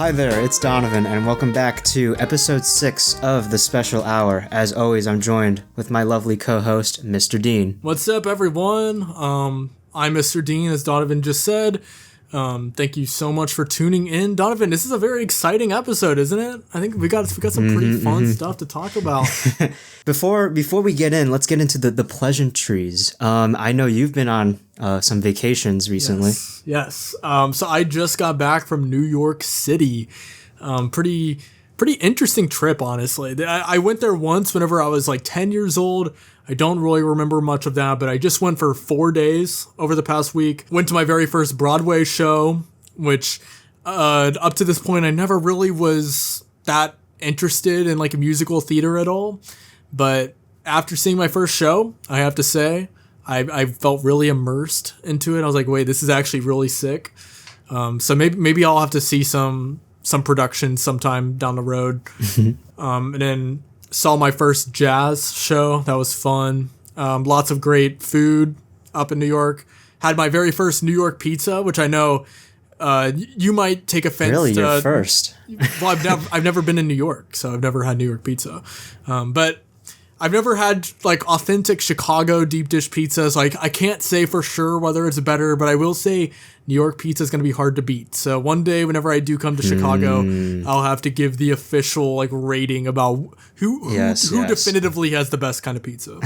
Hi there, it's Donovan, and welcome back to episode 6 of The Special Hour. As always, I'm joined with my lovely co-host, MrDean. What's up, everyone? I'm MrDean, as Donovan just said. Thank you so much for tuning in. Donovan, this is a very exciting episode, isn't it? I think we got some pretty fun stuff to talk about. Before we get in, let's get into the pleasantries. I know you've been on some vacations recently. Yes. So I just got back from New York City. Pretty interesting trip, honestly. I went there once whenever I was like 10 years old. I don't really remember much of that, but I just went for 4 days over the past week. Went to my very first Broadway show, which up to this point I never really was that interested in like a musical theater at all. But after seeing my first show, I have to say, I felt really immersed into it. I was like, wait, this is actually really sick. So maybe I'll have to see some production sometime down the road. And then saw my first jazz show. That was fun. Lots of great food up in New York. Had my very first New York pizza, which I know you might take offense to. Really, your first? Well, I've never been in New York, so I've never had New York pizza. But I've never had like authentic Chicago deep dish pizzas. Like I can't say for sure whether it's better, but I will say New York pizza is going to be hard to beat. So one day, whenever I do come to Chicago, I'll have to give the official like rating about who definitively has the best kind of pizza.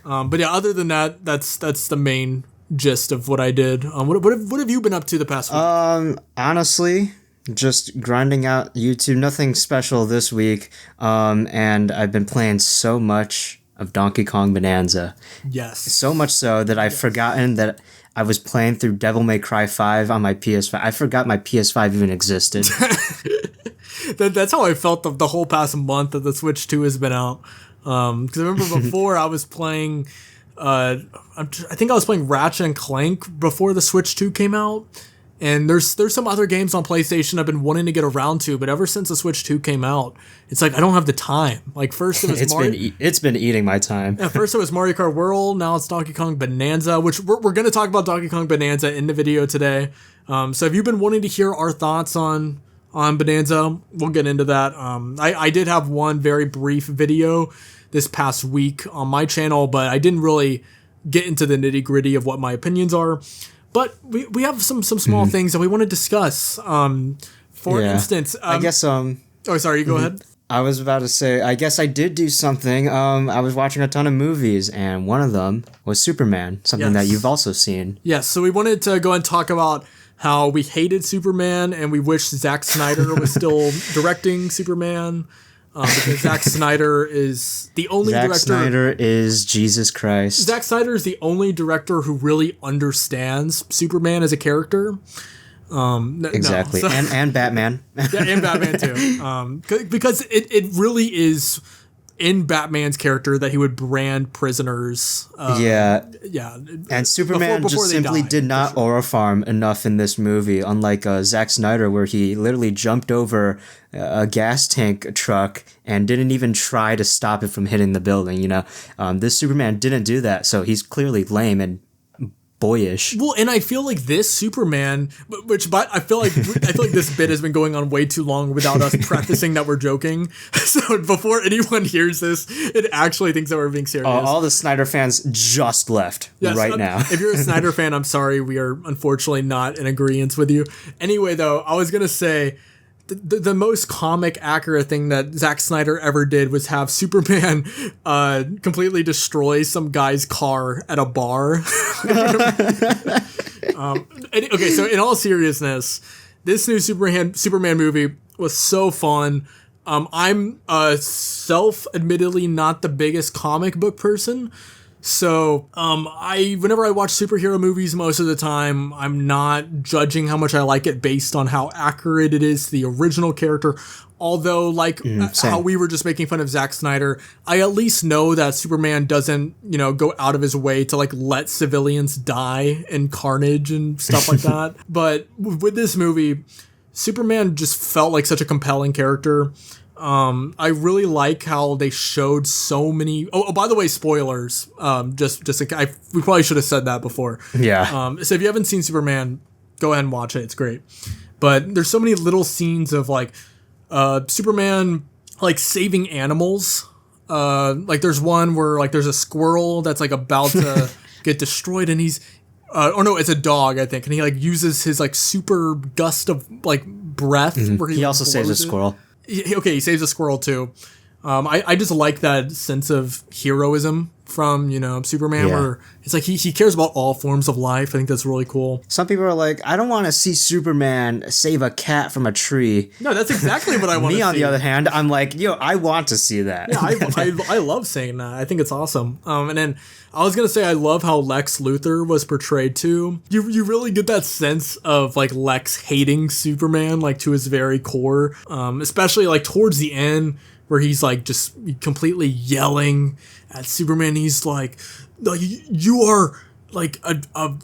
But yeah, other than that, that's the main gist of what I did. What have you been up to the past week? Honestly, just grinding out YouTube. Nothing special this week. And I've been playing so much of Donkey Kong Bananza. Yes. So much so that I've forgotten that I was playing through Devil May Cry 5 on my PS5. I forgot my PS5 even existed. That's how I felt the whole past month that the Switch 2 has been out. Because I remember before I was playing, I think I was playing Ratchet and Clank before the Switch 2 came out. And there's some other games on PlayStation I've been wanting to get around to, but ever since the Switch 2 came out, it's like I don't have the time. Like first it was it's been eating my time. Yeah, first it was Mario Kart World, now it's Donkey Kong Bananza, which we're going to talk about Donkey Kong Bananza in the video today. So if you've been wanting to hear our thoughts on Bananza, we'll get into that. I did have one very brief video this past week on my channel, but I didn't really get into the nitty-gritty of what my opinions are. But we have some small things that we want to discuss. For instance, I guess oh, sorry, you go ahead. I was about to say, I guess I did do something. I was watching a ton of movies, and one of them was Superman, something that you've also seen. Yes, so we wanted to go and talk about how we hated Superman, and we wish Zack Snyder was still directing Superman. Because Zack Snyder is the only director. Zack Snyder is Jesus Christ. Zack Snyder is the only director who really understands Superman as a character. Exactly, and Batman. Yeah, and Batman too. Because it really is in Batman's character that he would brand prisoners. Yeah. And Superman before just simply did not aura farm enough in this movie, unlike Zack Snyder, where he literally jumped over a gas tank truck and didn't even try to stop it from hitting the building. You know, this Superman didn't do that, so he's clearly lame and boyish. Well, and I feel like this Superman, but I feel like this bit has been going on way too long without us prefacing that we're joking. So before anyone hears this, it actually thinks that we're being serious. All the Snyder fans just left right now. If you're a Snyder fan, I'm sorry. We are unfortunately not in agreement with you. Anyway, though, I was going to say the most comic accurate thing that Zack Snyder ever did was have Superman completely destroy some guy's car at a bar. Okay, so in all seriousness, this new Superman movie was so fun. I'm self-admittedly not the biggest comic book person. So, whenever I watch superhero movies, most of the time, I'm not judging how much I like it based on how accurate it is to the original character. Although, like how we were just making fun of Zack Snyder, I at least know that Superman doesn't, go out of his way to like let civilians die in carnage and stuff like that. But with this movie, Superman just felt like such a compelling character. I really like how they showed so many. Oh, by the way, spoilers. We probably should have said that before. Yeah. So if you haven't seen Superman, go ahead and watch it. It's great. But there's so many little scenes of like Superman like saving animals. Like there's one where like there's a squirrel that's like about to get destroyed, and he's oh no, it's a dog, I think, and he like uses his like super gust of like breath. Where he also saves a squirrel. He saves a squirrel too. I just like that sense of heroism from, you know, Superman, where it's like he cares about all forms of life. I think that's really cool. Some people are like, I don't want to see Superman save a cat from a tree. No, that's exactly what I want to see. Me, on the other hand, I'm like, yo, I want to see that. Yeah, I love saying that. I think it's awesome. And then I was going to say I love how Lex Luthor was portrayed too. You really get that sense of like Lex hating Superman like to his very core, especially like towards the end where he's like just completely yelling at Superman. He's like you are like a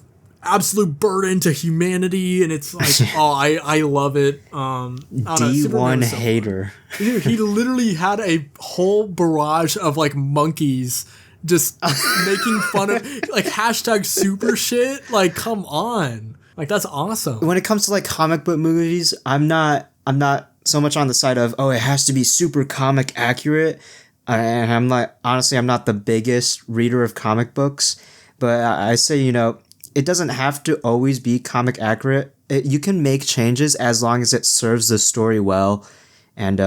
absolute burden to humanity, and it's like I love it. D1 hater. Dude, he literally had a whole barrage of like monkeys just making fun of like hashtag super shit. Like, come on, like that's awesome. When it comes to like comic book movies, I'm not so much on the side of, oh, it has to be super comic accurate. And I'm like, honestly, I'm not the biggest reader of comic books, but I say, you know, it doesn't have to always be comic accurate. You can make changes as long as it serves the story well. And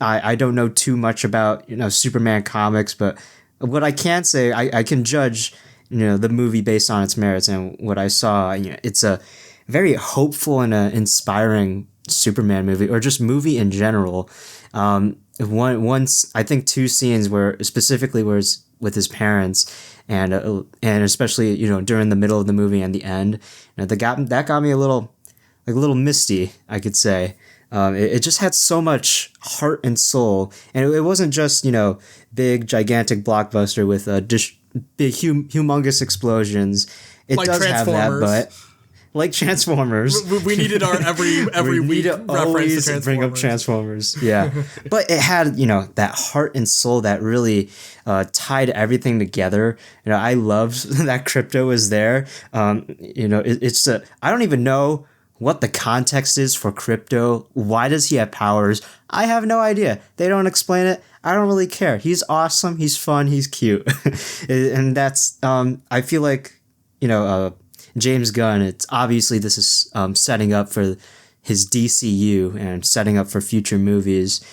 I don't know too much about, you know, Superman comics, but what I can say, I can judge, you know, the movie based on its merits. And what I saw, you know, it's a very hopeful and inspiring Superman movie, or just movie in general. Once I think two scenes where specifically where it's with his parents, and especially, you know, during the middle of the movie and the end, you know, that got me a little misty, I could say. It just had so much heart and soul, and it wasn't just, you know, big gigantic blockbuster with big humongous explosions. It like does have that, but like Transformers, we needed our every week reference to bring up Transformers. Yeah, but it had, you know, that heart and soul that really tied everything together. You know, I loved that Krypto was there. You know, it's I don't even know what the context is for Krypto. Why does he have powers? I have no idea. They don't explain it. I don't really care. He's awesome. He's fun. He's cute, and that's I feel like, you know, James Gunn, it's obviously this is setting up for his DCU and setting up for future movies.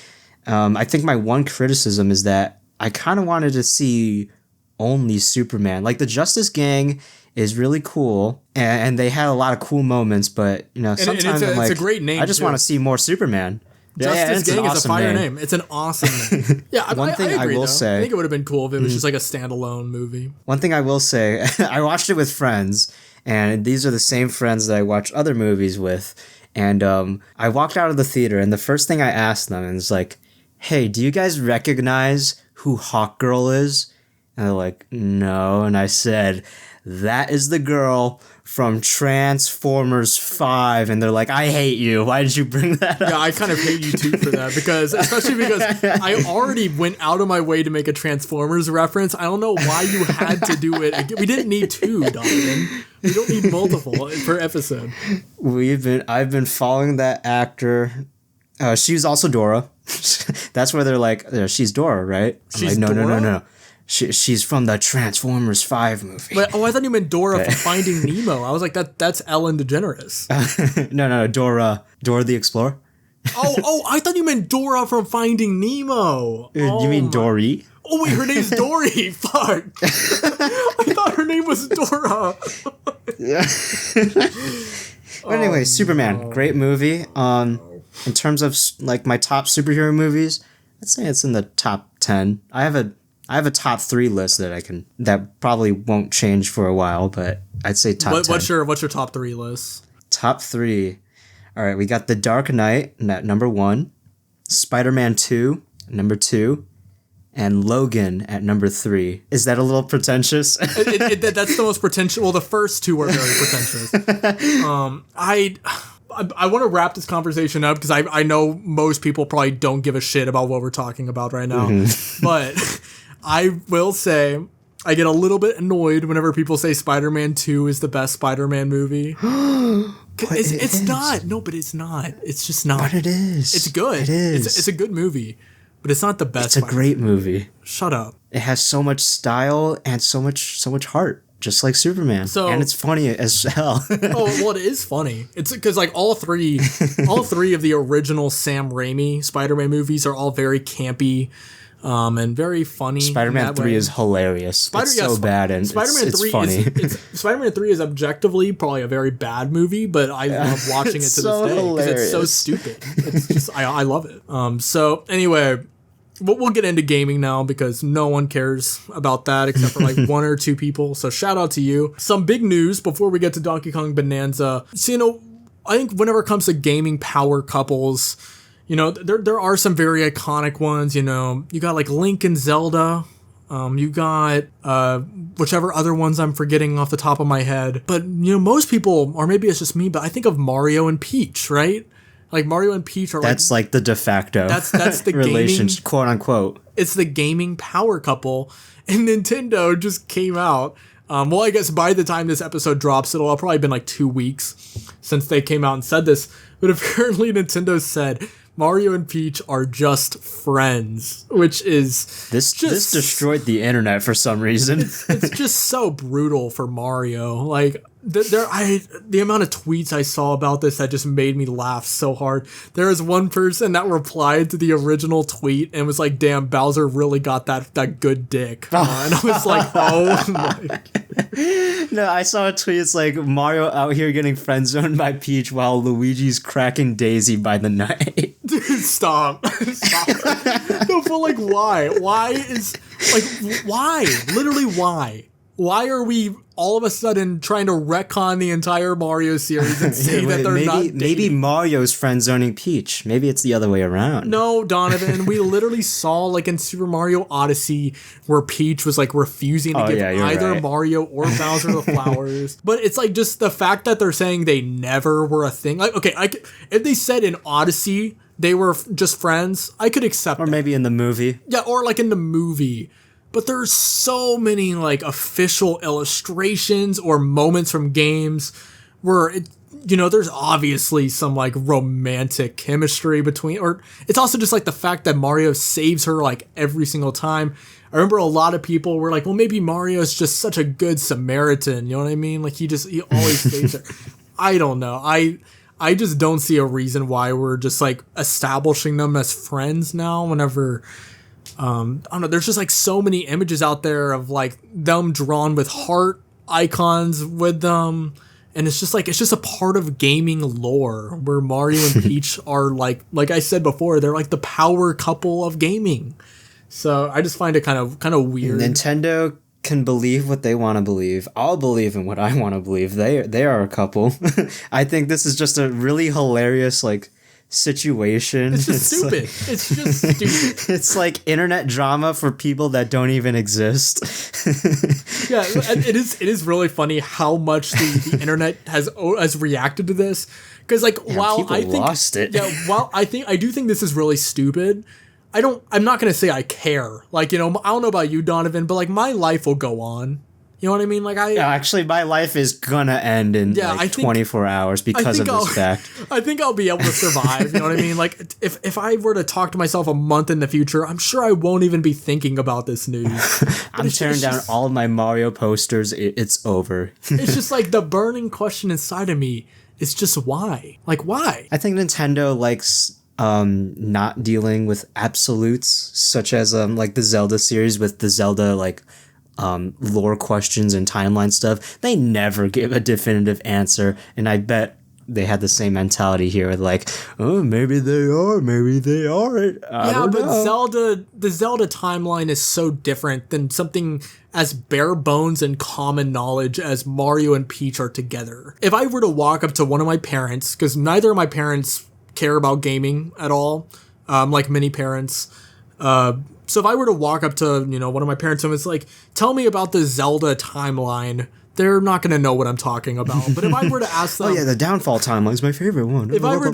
I think my one criticism is that I kind of wanted to see only Superman. Like, the Justice Gang is really cool, and they had a lot of cool moments, but, you know, sometimes I'm like, it's a great name, I just want to see more Superman. Justice Gang is a fire name. It's an awesome name. Yeah, One thing I will say, I think it would have been cool if it was just like a standalone movie. One thing I will say, I watched it with friends, and these are the same friends that I watch other movies with. And I walked out of the theater, and the first thing I asked them is like, hey, do you guys recognize who Hawkgirl is? And they're like, no. And I said, that is the girl from Transformers 5. And they're like, I hate you. Why did you bring that up? Yeah, I kind of hate you too for that, especially because I already went out of my way to make a Transformers reference. I don't know why you had to do it. We didn't need two, Donovan. We don't need multiple per episode. I've been following that actor. She's also Dora. That's where they're like, she's Dora, right? I'm she's like, Dora? No. She's from the Transformers 5 movie. But, I thought you meant Dora from Finding Nemo. I was like, that's Ellen DeGeneres. No, Dora the Explorer. I thought you meant Dora from Finding Nemo. You mean Dory? Oh wait, her name's Dory. Fuck. I thought her name was Dora. But anyway, Superman, great movie. In terms of like my top superhero movies, I'd say it's in the top 10. I have a top 3 list that probably won't change for a while, but I'd say top 10. What's your top 3 list? Top 3. All right, we got The Dark Knight at number 1, Spider-Man 2 number 2, and Logan at number 3. Is that a little pretentious? That's the most pretentious. Well, the first 2 are very pretentious. I want to wrap this conversation up because I know most people probably don't give a shit about what we're talking about right now. Mm-hmm. But I will say I get a little bit annoyed whenever people say Spider-Man 2 is the best Spider-Man movie. It's not. No, but it's not. It's just not. But it is. It's good. It is. It's a good movie, but it's not the best. It's a great movie. Shut up. It has so much style and so much heart, just like Superman. And it's funny as hell. Well, it is funny. It's because like all three of the original Sam Raimi Spider-Man movies are all very campy. And very funny. Spider-Man 3 is hilarious. It's so bad and it's funny. Spider-Man 3 is objectively probably a very bad movie, but I love watching it to this day because it's so stupid. It's just I love it. So anyway, we'll get into gaming now because no one cares about that except for like one or two people. So shout out to you. Some big news before we get to Donkey Kong Bananza. So I think whenever it comes to gaming power couples, there are some very iconic ones. You got like Link and Zelda. You got whichever other ones I'm forgetting off the top of my head. But most people, or maybe it's just me, but I think of Mario and Peach, right? Like Mario and Peach are that's like the de facto that's the relationship, quote unquote. It's the gaming power couple, and Nintendo just came out. Well, I guess by the time this episode drops, it'll probably been like 2 weeks since they came out and said this. But apparently Nintendo said Mario and Peach are just friends, which is this destroyed the internet for some reason. It's just so brutal for Mario. Like the amount of tweets I saw about this that just made me laugh so hard. There was one person that replied to the original tweet and was like, "Damn, Bowser really got that good dick." And I was like, "Oh my." No, I saw a tweet. It's like Mario out here getting friend zoned by Peach while Luigi's cracking Daisy by the night. Dude, stop. No, but like, why? Why is like why? Literally, why? Why are we all of a sudden trying to retcon the entire Mario series and say that they're not dating? Maybe Mario's friend zoning Peach. Maybe it's the other way around. No, Donovan, we literally saw like in Super Mario Odyssey where Peach was like refusing to give either Mario or Bowser the flowers. But it's like just the fact that they're saying they never were a thing. Like, okay, if they said in Odyssey they were just friends, I could accept Or maybe in the movie. Yeah, or like in the movie. But there's so many like official illustrations or moments from games where there's obviously some like romantic chemistry between, or it's also just like the fact that Mario saves her like every single time. I remember a lot of people were like, well, maybe Mario's just such a good Samaritan. You know what I mean? Like he always saves her. I don't know. I just don't see a reason why we're just like establishing them as friends now whenever, I don't know, there's just like so many images out there of like them drawn with heart icons with them. And it's just a part of gaming lore where Mario and Peach are like I said before, they're like the power couple of gaming. So I just find it kind of weird. Nintendo can believe what they want to believe. I'll believe in what I want to believe. They are a couple. I think this is just a really hilarious like situation. It's just stupid. It's just stupid. It's like internet drama for people that don't even exist. Yeah, it is really funny how much the internet has reacted to this. Because like while I think lost it. Yeah, while I do think this is really stupid, I'm not gonna say I care. Like, I don't know about you, Donovan, but like my life will go on. You know what I mean? Like actually, my life is gonna end in 24 hours because of this fact. I think I'll be able to survive. You know what I mean? Like if I were to talk to myself a month in the future, I'm sure I won't even be thinking about this news. I'm tearing down all of my Mario posters. It's over. It's just like the burning question inside of me is just why? Like why? I think Nintendo likes not dealing with absolutes, such as like the Zelda series with the Zelda like lore questions and timeline stuff. They never give a definitive answer, and I bet they had the same mentality here with like, oh, maybe they are, maybe they aren't. I don't know. The Zelda timeline is so different than something as bare bones and common knowledge as Mario and Peach are together. If I were to walk up to one of my parents, because neither of my parents care about gaming at all, like many parents, so if I were to walk up to, one of my parents and was like, tell me about the Zelda timeline, they're not going to know what I'm talking about. But if I were to ask them... Oh yeah, the Downfall timeline is my favorite one. If I were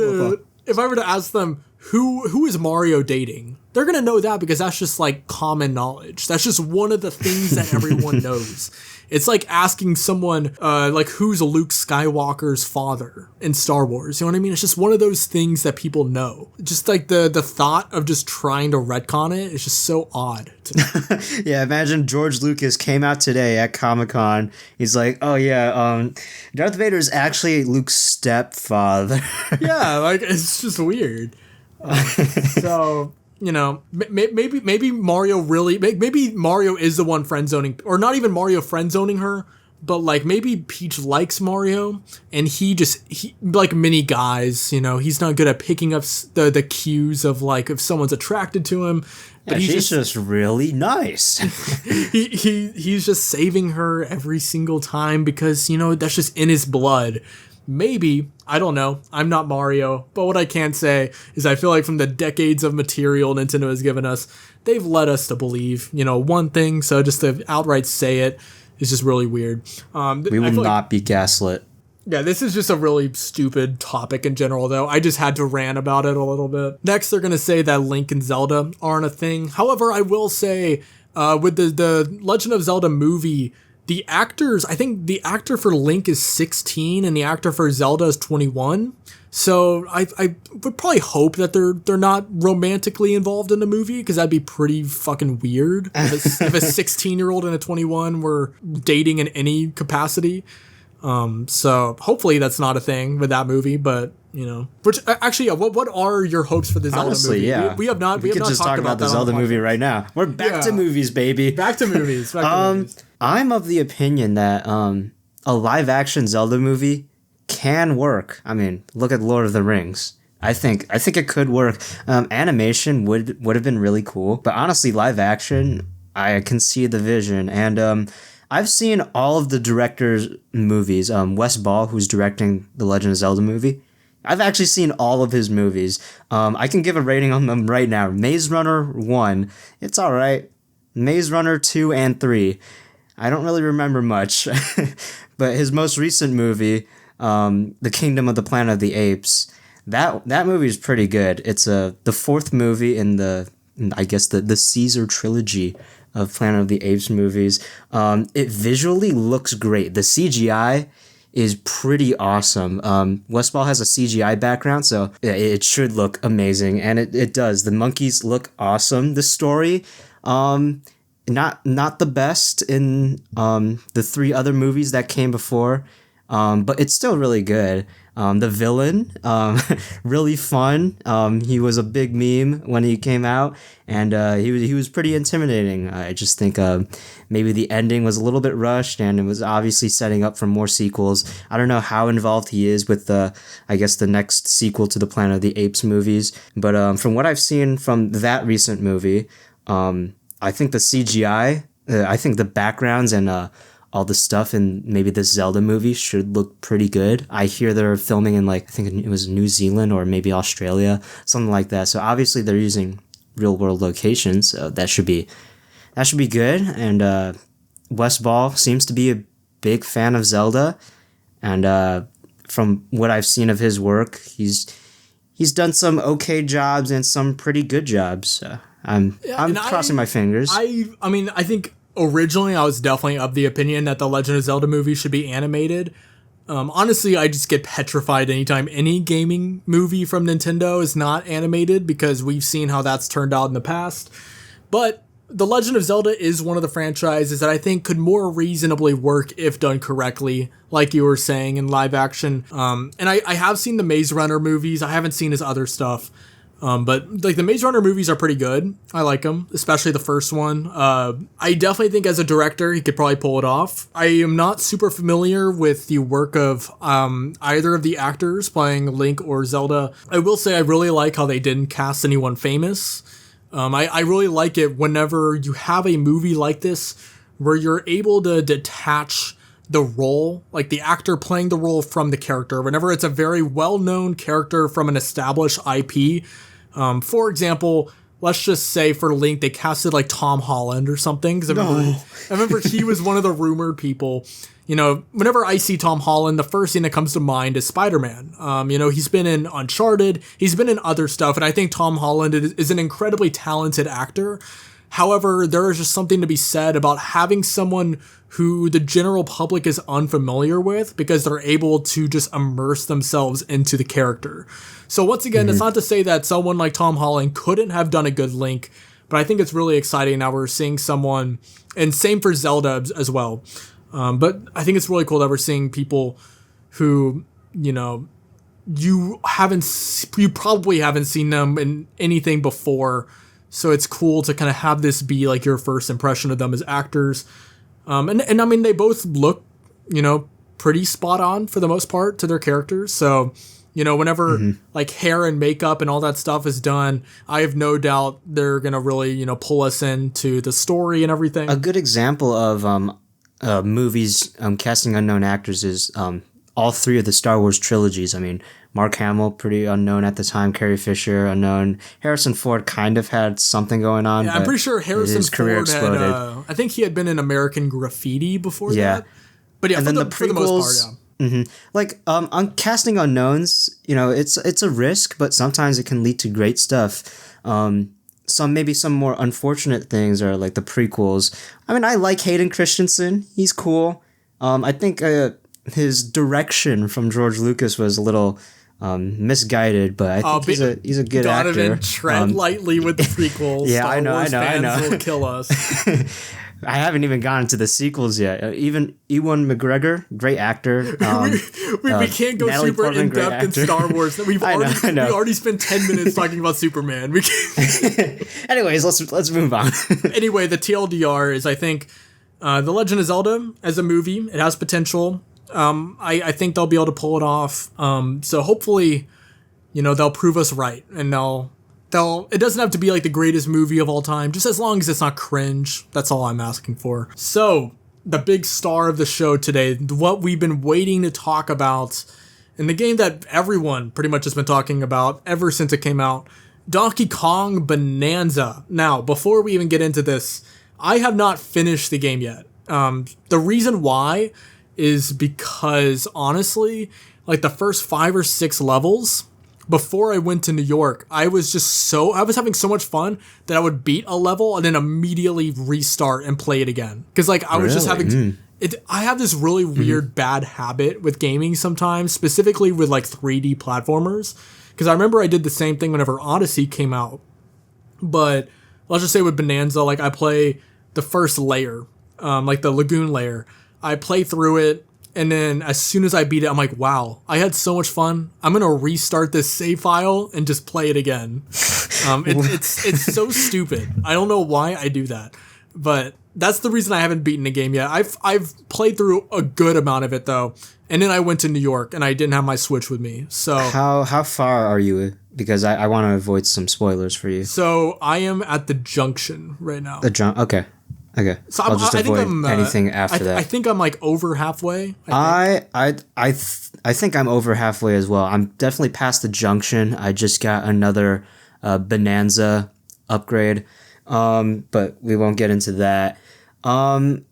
to ask them, who is Mario dating? They're going to know that because that's just like common knowledge. That's just one of the things that everyone knows. It's like asking someone, like, who's Luke Skywalker's father in Star Wars? You know what I mean? It's just one of those things that people know. Just like the thought of just trying to retcon it is just so odd to me. Yeah, imagine George Lucas came out today at Comic-Con. He's like, oh yeah, Darth Vader is actually Luke's stepfather. Yeah, like, it's just weird. So... You know, maybe Mario really, maybe Mario is the one friend zoning, or not even Mario friend zoning her, but like maybe Peach likes Mario and he like many guys, you know, he's not good at picking up the cues of like if someone's attracted to him. But yeah, she's just really nice. he's just saving her every single time because, you know, that's just in his blood. Maybe, I don't know, I'm not Mario, but what I can say is I feel like from the decades of material Nintendo has given us, they've led us to believe, you know, one thing, so just to outright say it is just really weird. We will not be gaslit. Yeah, this is just a really stupid topic in general, though. I just had to rant about it a little bit. Next, they're going to say that Link and Zelda aren't a thing. However, I will say, with the Legend of Zelda movie, the actors, I think the actor for Link is 16 and the actor for Zelda is 21. So I would probably hope that they're not romantically involved in the movie because that'd be pretty fucking weird if a 16-year-old and a 21 were dating in any capacity. So hopefully that's not a thing with that movie, but you know, which actually, yeah, what are your hopes for the Zelda movie? Yeah. We have not. We could just talk about the Zelda movie right now. We're back to movies, baby. Back to movies. Movies. I'm of the opinion that a live action Zelda movie can work. I mean, look at Lord of the Rings. I think it could work. Animation would have been really cool, but honestly, live action, I can see the vision. And I've seen all of the director's movies. Wes Ball, who's directing the Legend of Zelda movie, I've actually seen all of his movies. I can give a rating on them right now. Maze Runner 1, it's all right. Maze Runner 2 and 3, I don't really remember much. But his most recent movie, The Kingdom of the Planet of the Apes, that movie is pretty good. It's the fourth movie in the Caesar trilogy of Planet of the Apes movies. It visually looks great. The CGI is pretty awesome. Wes Ball has a CGI background, so it should look amazing, and it does. The monkeys look awesome. The story, not the best in the three other movies that came before, but it's still really good. The villain, really fun. He was a big meme when he came out, and he was pretty intimidating. I just think maybe the ending was a little bit rushed, and it was obviously setting up for more sequels. I don't know how involved he is with the next sequel to the Planet of the Apes movies, but from what I've seen from that recent movie, I think the CGI, I think the backgrounds and all the stuff in maybe this Zelda movie should look pretty good. I hear they're filming in I think it was New Zealand or maybe Australia, something like that. So obviously they're using real world locations. So that should be good. And Wes Ball seems to be a big fan of Zelda, and from what I've seen of his work, he's done some okay jobs and some pretty good jobs. So I'm crossing my fingers. I mean, I think originally I was definitely of the opinion that the Legend of Zelda movie should be animated. Honestly, I just get petrified anytime any gaming movie from Nintendo is not animated because we've seen how that's turned out in the past. But The Legend of Zelda is one of the franchises that I think could more reasonably work if done correctly, like you were saying, in live action. And I have seen the Maze Runner movies. I haven't seen his other stuff. But the Maze Runner movies are pretty good. I like them, especially the first one. I definitely think as a director, he could probably pull it off. I am not super familiar with the work of either of the actors playing Link or Zelda. I will say I really like how they didn't cast anyone famous. I really like it whenever you have a movie like this where you're able to detach the role, like the actor playing the role from the character, whenever it's a very well-known character from an established IP. For example, let's just say for Link, they casted like Tom Holland or something. Because I remember he was one of the rumored people. You know, whenever I see Tom Holland, the first thing that comes to mind is Spider-Man. You know, he's been in Uncharted, he's been in other stuff, and I think Tom Holland is an incredibly talented actor. However, there is just something to be said about having someone who the general public is unfamiliar with because they're able to just immerse themselves into the character. So once again, it's not to say that someone like Tom Holland couldn't have done a good Link, but I think it's really exciting now we're seeing someone, and same for Zelda as well. But I think it's really cool that we're seeing people who, you know, you probably haven't seen them in anything before. So it's cool to kind of have this be like your first impression of them as actors. And I mean, they both look, you know, pretty spot on for the most part to their characters. So, you know, whenever like hair and makeup and all that stuff is done, I have no doubt they're going to really, you know, pull us into the story and everything. A good example of movies casting unknown actors is all three of the Star Wars trilogies. I mean, Mark Hamill, pretty unknown at the time. Carrie Fisher, unknown. Harrison Ford kind of had something going on. Yeah, I'm pretty sure Harrison Ford exploded. I think he had been in American Graffiti before that. But yeah, and for the most part, yeah. Like on casting unknowns, you know, it's a risk, but sometimes it can lead to great stuff. Some more unfortunate things are like the prequels. I mean, I like Hayden Christensen. He's cool. I think his direction from George Lucas was a little misguided, but I think he's a good Donovan, actor. Tread lightly with the prequels. Yeah, Star Wars I know. Fans will kill us. I haven't even gotten to the sequels yet. Even Ewan McGregor, great actor. We can't go Natalie super Portman, in depth in Star Wars. We already spent 10 minutes talking about Superman. Anyways, let's move on. Anyway, the TLDR is, I think, The Legend of Zelda as a movie, it has potential. I think they'll be able to pull it off. So hopefully, you know, they'll prove us right, and it doesn't have to be like the greatest movie of all time, just as long as it's not cringe. That's all I'm asking for. So, the big star of the show today, what we've been waiting to talk about, and the game that everyone pretty much has been talking about ever since it came out, Donkey Kong Bananza. Now, before we even get into this, I have not finished the game yet. The reason why is because, honestly, like the first 5 or 6 levels, before I went to New York, I was having so much fun that I would beat a level and then immediately restart and play it again. Because like I was just having I have this really weird bad habit with gaming sometimes, specifically with like 3D platformers. Because I remember I did the same thing whenever Odyssey came out. But let's just say with Bananza, like I play the first layer, like the lagoon layer. I play through it. And then as soon as I beat it, I'm like, wow, I had so much fun. I'm going to restart this save file and just play it again. It's so stupid. I don't know why I do that. But that's the reason I haven't beaten the game yet. I've played through a good amount of it, though. And then I went to New York, and I didn't have my Switch with me. So how far are you? Because I want to avoid some spoilers for you. So I am at the junction right now. Okay. So I'll just avoid anything after that. I think I'm like over halfway. I think I'm over halfway as well. I'm definitely past the junction. I just got another Bananza upgrade, but we won't get into that. I'm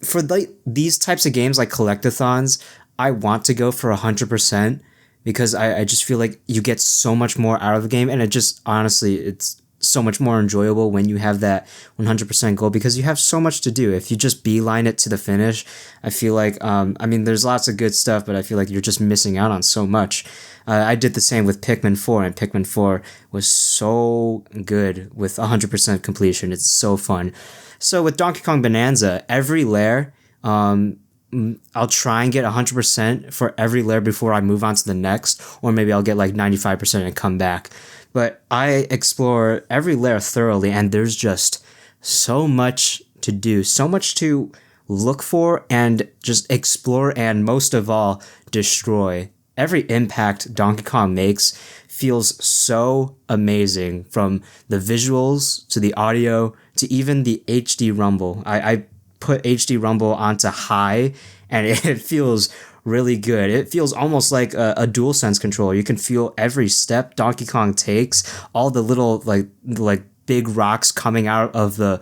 for these types of games like collectathons. I want to go for 100% because I just feel like you get so much more out of the game, and it just honestly it's so much more enjoyable when you have that 100% goal because you have so much to do. If you just beeline it to the finish, I feel like, I mean, there's lots of good stuff, but I feel like you're just missing out on so much. I did the same with Pikmin 4, and Pikmin 4 was so good with 100% completion. It's so fun. So with Donkey Kong Bananza, every layer, I'll try and get 100% for every layer before I move on to the next, or maybe I'll get like 95% and come back. But I explore every layer thoroughly, and there's just so much to do, so much to look for and just explore, and most of all, destroy. Every impact Donkey Kong makes feels so amazing, from the visuals to the audio to even the HD rumble. I put HD rumble onto high, and it feels really good. It feels almost like a DualSense controller. You can feel every step Donkey Kong takes, all the little like big rocks coming out of the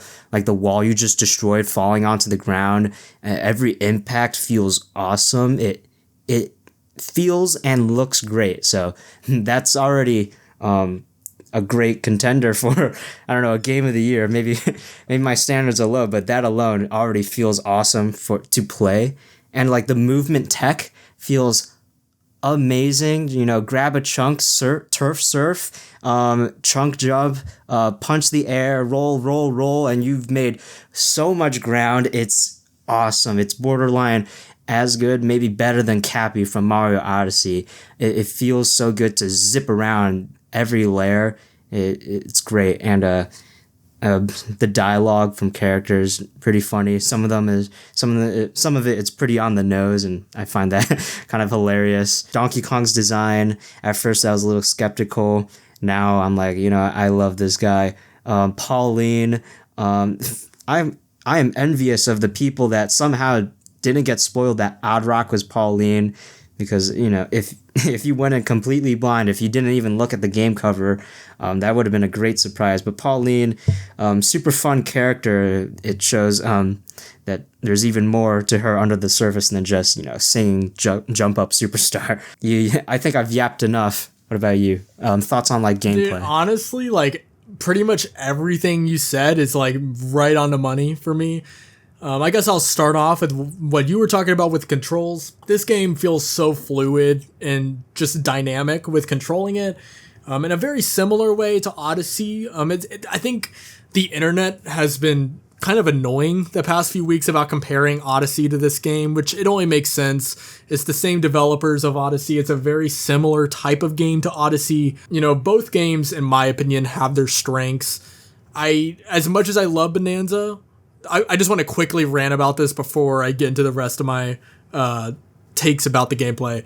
wall you just destroyed falling onto the ground. Every impact feels awesome. It feels and looks great. So that's already a great contender for, I don't know, a game of the year. Maybe my standards are low, but that alone already feels awesome to play. And like the movement tech feels amazing. You know, grab a chunk, turf surf, chunk jump, punch the air, roll, and you've made so much ground. It's awesome. It's borderline as good, maybe better than Cappy from Mario Odyssey. It feels so good to zip around every layer. It's great. And the dialogue from characters pretty funny. Some of it it's pretty on the nose, and I find that kind of hilarious. Donkey Kong's design, at first I was a little skeptical. Now I'm like, you know, I love this guy. Pauline, I am envious of the people that somehow didn't get spoiled that Oddrock was Pauline, because, you know, if you went in completely blind, if you didn't even look at the game cover, that would have been a great surprise. But Pauline, super fun character. It shows that there's even more to her under the surface than just, you know, singing jump up superstar. I think I've yapped enough. What about you? Thoughts on like gameplay? Dude, honestly, like pretty much everything you said is like right on the money for me. I guess I'll start off with what you were talking about with controls. This game feels so fluid and just dynamic with controlling it. In a very similar way to Odyssey. I think the internet has been kind of annoying the past few weeks about comparing Odyssey to this game, which it only makes sense. It's the same developers of Odyssey. It's a very similar type of game to Odyssey. You know, both games, in my opinion, have their strengths. As much as I love Bananza, I just want to quickly rant about this before I get into the rest of my takes about the gameplay.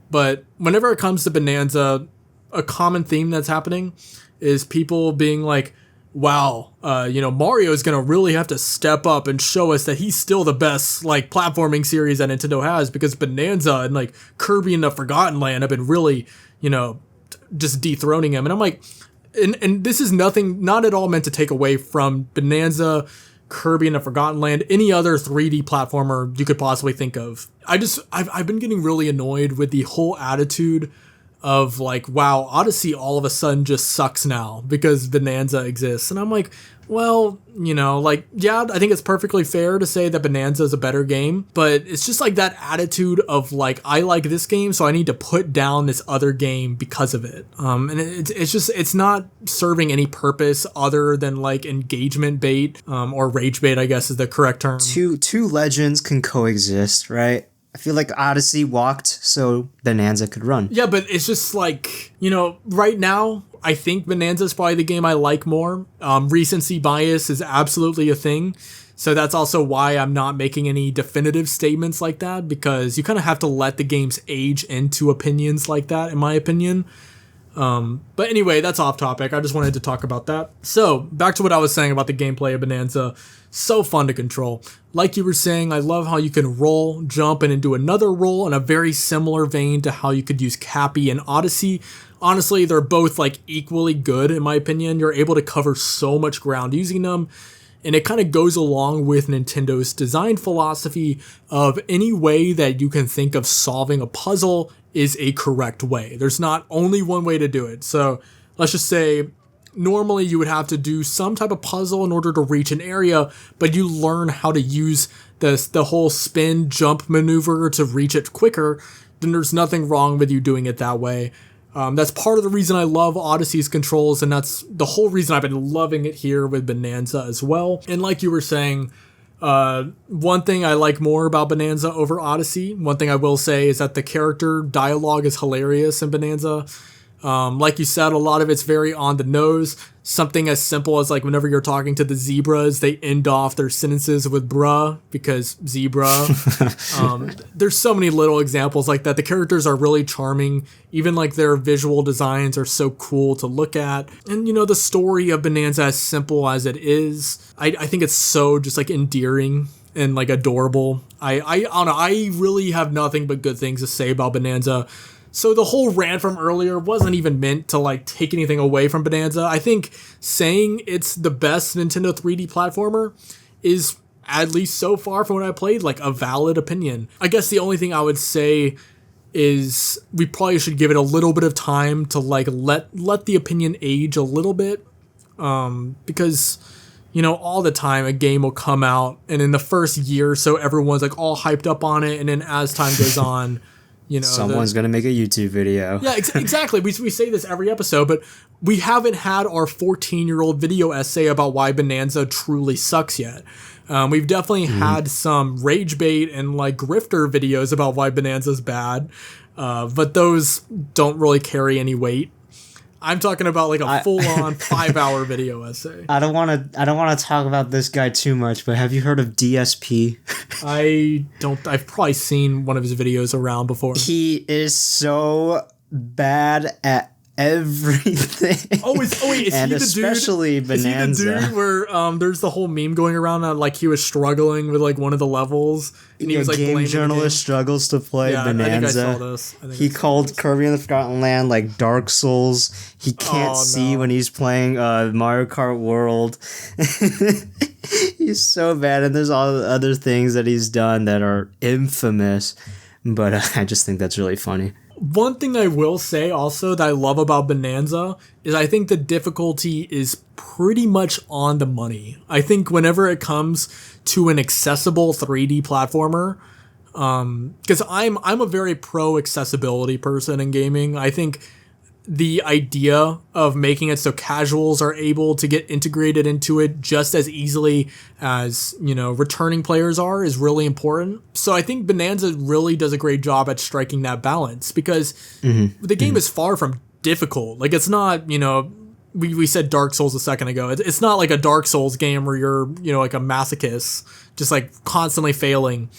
But whenever it comes to Bananza, a common theme that's happening is people being like, wow, you know, Mario is going to really have to step up and show us that he's still the best, like, platforming series that Nintendo has, because Bananza and, like, Kirby and the Forgotten Land have been really, you know, just dethroning him. And I'm like, and this is not at all meant to take away from Bananza, Kirby and the Forgotten Land, any other 3D platformer you could possibly think of. I've been getting really annoyed with the whole attitude of like, wow, Odyssey all of a sudden just sucks now because Bananza exists. And I'm like, well, you know, like, yeah, I think it's perfectly fair to say that Bananza is a better game, but it's just like that attitude of like, I like this game, so I need to put down this other game because of it. And it's not serving any purpose other than like engagement bait, or rage bait, I guess is the correct term. Two legends can coexist, right? I feel like Odyssey walked so Bananza could run. Yeah, but it's just like, you know, right now, I think Bananza is probably the game I like more. Recency bias is absolutely a thing. So that's also why I'm not making any definitive statements like that, because you kind of have to let the games age into opinions like that, in my opinion. But anyway, that's off topic. I just wanted to talk about that. So back to what I was saying about the gameplay of Bananza. So fun to control. Like you were saying, I love how you can roll, jump, and then do another roll in a very similar vein to how you could use Cappy and Odyssey. Honestly, they're both like equally good in my opinion. You're able to cover so much ground using them. And it kind of goes along with Nintendo's design philosophy of any way that you can think of solving a puzzle is a correct way. There's not only one way to do it. So let's just say normally you would have to do some type of puzzle in order to reach an area, but you learn how to use the whole spin jump maneuver to reach it quicker, then there's nothing wrong with you doing it that way. That's part of the reason I love Odyssey's controls, and that's the whole reason I've been loving it here with Bananza as well. And like you were saying, one thing I like more about Bananza over Odyssey, one thing I will say is that the character dialogue is hilarious in Bananza. Like you said, a lot of it's very on the nose. Something as simple as like whenever you're talking to the zebras, they end off their sentences with bruh because zebra. There's so many little examples like that. The characters are really charming. Even like their visual designs are so cool to look at. And you know, the story of Bananza, as simple as it is, I think it's so just like endearing. and like adorable. I don't know, I really have nothing but good things to say about Bananza. So the whole rant from earlier wasn't even meant to like take anything away from Bananza. I think saying it's the best Nintendo 3D platformer is, at least so far from what I played, like a valid opinion. I guess the only thing I would say is we probably should give it a little bit of time to like let the opinion age a little bit, because you know, all the time a game will come out and in the first year or so everyone's like all hyped up on it, and then as time goes on, you know, someone's gonna make a YouTube video. Yeah, exactly. We say this every episode, but we haven't had our 14-year-old video essay about why Bananza truly sucks yet. We've definitely had some rage bait and like grifter videos about why Bananza's bad, but those don't really carry any weight. I'm talking about like a full-on 5-hour video essay. I don't want to talk about this guy too much, but have you heard of DSP? I've probably seen one of his videos around before. He is so bad at everything. Wait, is and he the especially dude? Bananza. Is he the dude where there's the whole meme going around that like he was struggling with like one of the levels, and he was like game journalist struggles to play Bananza. I think I saw this. He called Kirby and the Forgotten Land like Dark Souls. He can't see when he's playing Mario Kart World. He's so bad, and there's all the other things that he's done that are infamous, but I just think that's really funny. One thing I will say also that I love about Bananza is I think the difficulty is pretty much on the money. I think whenever it comes to an accessible 3D platformer, because I'm a very pro accessibility person in gaming. I think the idea of making it so casuals are able to get integrated into it just as easily as, you know, returning players are is really important. So I think Bananza really does a great job at striking that balance, because the game is far from difficult. Like, it's not, you know, we said Dark Souls a second ago. It's not like a Dark Souls game where you're, you know, like a masochist, just like constantly failing.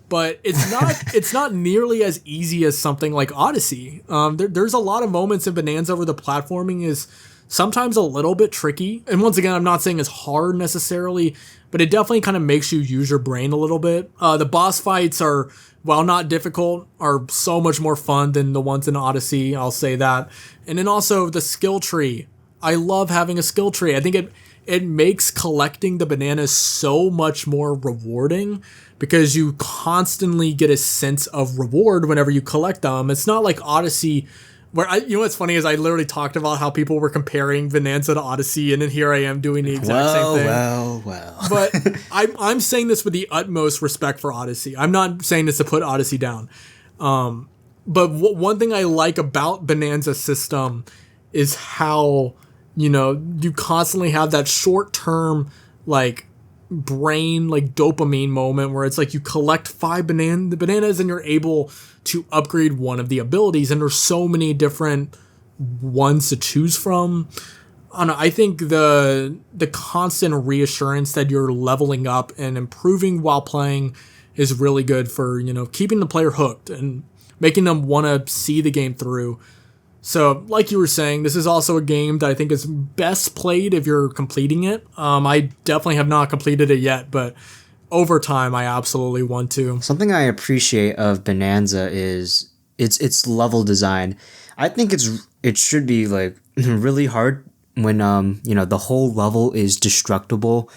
But it's not nearly as easy as something like Odyssey. There's a lot of moments in Bananza where the platforming is sometimes a little bit tricky. And once again, I'm not saying it's hard necessarily, but it definitely kind of makes you use your brain a little bit. The boss fights are, while not difficult, are so much more fun than the ones in Odyssey. I'll say that. And then also the skill tree. I love having a skill tree. I think it makes collecting the bananas so much more rewarding, because you constantly get a sense of reward whenever you collect them. It's not like Odyssey, where you know what's funny is I literally talked about how people were comparing Bananza to Odyssey, and then here I am doing the exact same thing. Well. But I'm saying this with the utmost respect for Odyssey. I'm not saying this to put Odyssey down. But one thing I like about Bananza's system is how, you know, you constantly have that short-term, like, brain, like, dopamine moment where it's like you collect 5 bananas and you're able to upgrade one of the abilities, and there's so many different ones to choose from. I think the constant reassurance that you're leveling up and improving while playing is really good for, you know, keeping the player hooked and making them want to see the game through. So, like you were saying, this is also a game that I think is best played if you're completing it. I definitely have not completed it yet, but over time, I absolutely want to. Something I appreciate of Bananza is its level design. I think it should be like really hard when you know, the whole level is destructible,